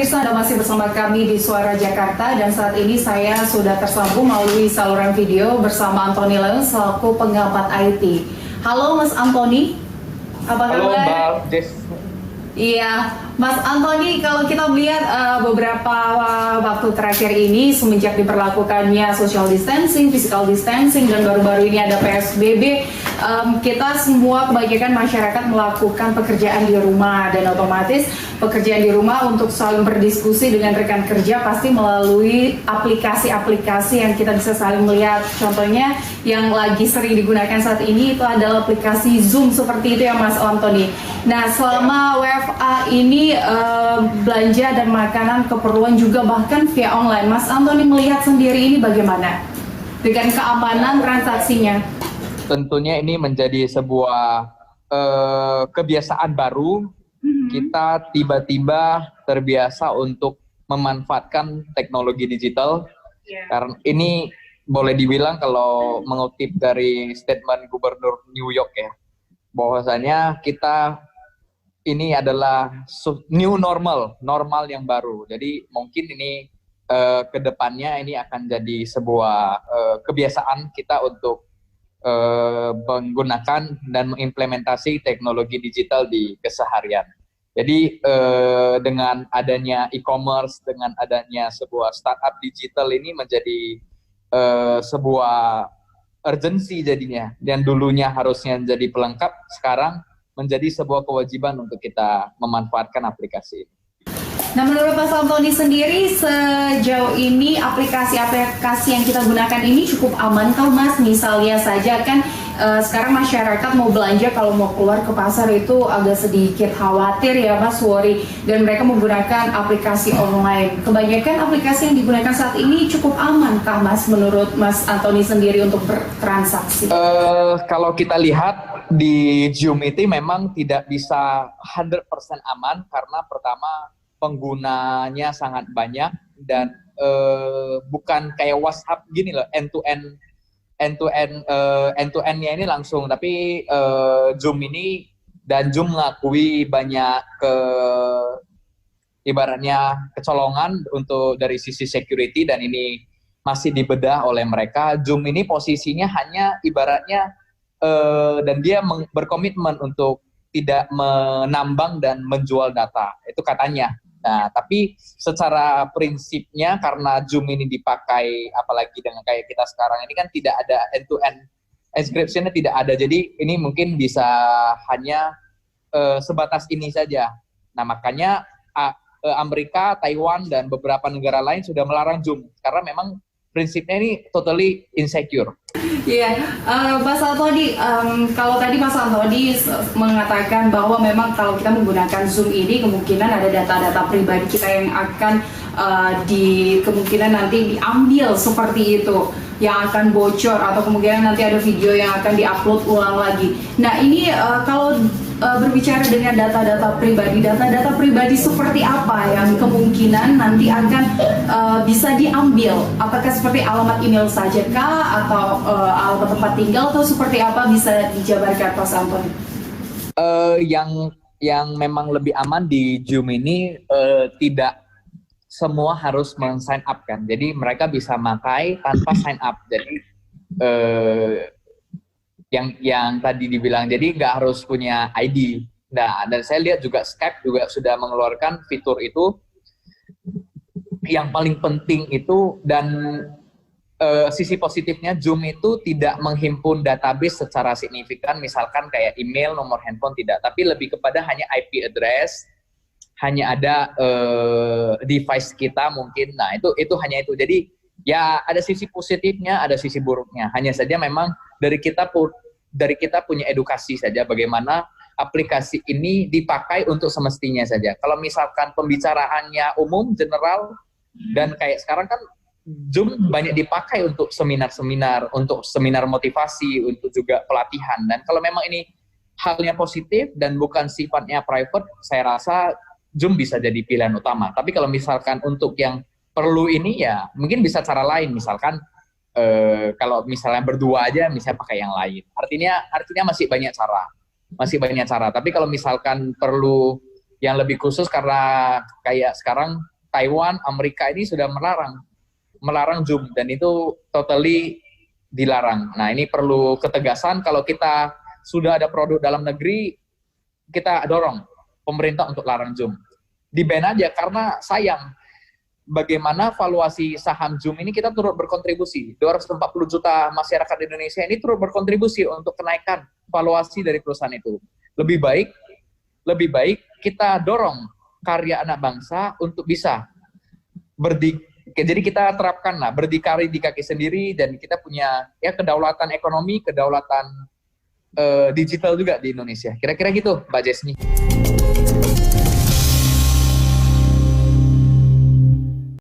pemirsa, Anda masih bersama kami di Suara Jakarta dan saat ini saya sudah tersambung melalui saluran video bersama Antoni Leon selaku pengamat IT. Halo Mas Antoni, apa kabar? Halo Mbak Des. Iya, Mas Antoni, kalau kita melihat beberapa waktu terakhir ini semenjak diberlakukannya social distancing, physical distancing, dan baru-baru ini ada PSBB, kita semua kebanyakan masyarakat melakukan pekerjaan di rumah dan otomatis pekerjaan di rumah untuk saling berdiskusi dengan rekan kerja pasti melalui aplikasi-aplikasi yang kita bisa saling melihat. Contohnya yang lagi sering digunakan saat ini itu adalah aplikasi Zoom seperti itu ya Mas Antoni. Nah, selama WFA ini belanja dan makanan keperluan juga bahkan via online. Mas Antoni melihat sendiri ini bagaimana dengan keamanan transaksinya? Tentunya ini menjadi sebuah kebiasaan baru. Kita tiba-tiba terbiasa untuk memanfaatkan teknologi digital. Karena ini boleh dibilang kalau mengutip dari statement Gubernur New York ya, bahwasanya kita ini adalah new normal, normal yang baru. Jadi mungkin ini ke depannya ini akan jadi sebuah kebiasaan kita untuk menggunakan dan mengimplementasi teknologi digital di keseharian. Jadi dengan adanya e-commerce, dengan adanya sebuah startup digital ini menjadi sebuah urgensi jadinya. Dan dulunya harusnya jadi pelengkap, sekarang menjadi sebuah kewajiban untuk kita memanfaatkan aplikasi ini. Nah, menurut Mas Antoni sendiri, sejauh ini aplikasi-aplikasi yang kita gunakan ini cukup aman kah Mas? Misalnya saja kan sekarang masyarakat mau belanja kalau mau keluar ke pasar itu agak sedikit khawatir ya Mas, worry, dan mereka menggunakan aplikasi online. Kebanyakan aplikasi yang digunakan saat ini cukup aman kah Mas menurut Mas Antoni sendiri untuk bertransaksi? Kalau kita lihat di Zoom itu memang tidak bisa 100% aman karena pertama penggunanya sangat banyak dan bukan kayak WhatsApp gini loh, end-to-end-nya ini langsung, tapi Zoom ini dan Zoom mengakui banyak ibaratnya kecolongan untuk dari sisi security dan ini masih dibedah oleh mereka. Zoom ini posisinya hanya ibaratnya dan dia berkomitmen untuk tidak menambang dan menjual data, itu katanya. Nah, tapi secara prinsipnya karena Zoom ini dipakai, apalagi dengan kayak kita sekarang ini kan tidak ada end-to-end encryption-nya tidak ada, jadi ini mungkin bisa hanya sebatas ini saja. Nah, makanya Amerika, Taiwan, dan beberapa negara lain sudah melarang Zoom karena memang prinsipnya ini totally insecure. Iya, Mas Antoni, kalau tadi Mas Antoni mengatakan bahwa memang kalau kita menggunakan Zoom ini kemungkinan ada data-data pribadi kita yang akan kemungkinan nanti diambil seperti itu, yang akan bocor atau kemungkinan nanti ada video yang akan diupload ulang lagi. Nah ini kalau berbicara dengan data-data pribadi seperti apa yang kemungkinan nanti akan bisa diambil? Apakah seperti alamat email saja kah atau alamat tempat tinggal atau seperti apa, bisa dijabarkan Mas Antoni? Yang memang lebih aman di Zoom ini tidak semua harus men-sign up kan. Jadi mereka bisa pakai tanpa sign up. Jadi yang tadi dibilang, jadi nggak harus punya ID. Nah, dan saya lihat juga Skype juga sudah mengeluarkan fitur itu. Yang paling penting itu dan sisi positifnya Zoom itu tidak menghimpun database secara signifikan, misalkan kayak email, nomor handphone tidak, tapi lebih kepada hanya IP address, hanya ada device kita mungkin. Nah, itu hanya itu. Jadi ya ada sisi positifnya, ada sisi buruknya. Hanya saja memang dari kita punya edukasi saja bagaimana aplikasi ini dipakai untuk semestinya saja. Kalau misalkan pembicaraannya umum, general, dan kayak sekarang kan Zoom banyak dipakai untuk seminar-seminar, untuk seminar motivasi, untuk juga pelatihan. Dan kalau memang ini halnya positif dan bukan sifatnya private, saya rasa Zoom bisa jadi pilihan utama. Tapi kalau misalkan untuk yang perlu ini ya mungkin bisa cara lain, misalkan kalau misalnya berdua aja misalnya pakai yang lain. Artinya masih banyak cara. Tapi kalau misalkan perlu yang lebih khusus karena kayak sekarang Taiwan, Amerika ini sudah melarang Zoom, dan itu totally dilarang. Nah, ini perlu ketegasan. Kalau kita sudah ada produk dalam negeri, kita dorong pemerintah untuk larang Zoom. Di-ban aja, karena sayang. Bagaimana valuasi saham Zoom ini kita turut berkontribusi. 240 juta masyarakat Indonesia ini turut berkontribusi untuk kenaikan valuasi dari perusahaan itu. Lebih baik kita dorong karya anak bangsa untuk bisa jadi kita terapkan lah, berdikari di kaki sendiri, dan kita punya ya kedaulatan ekonomi, kedaulatan digital juga di Indonesia. Kira-kira gitu, Mbak Jesni.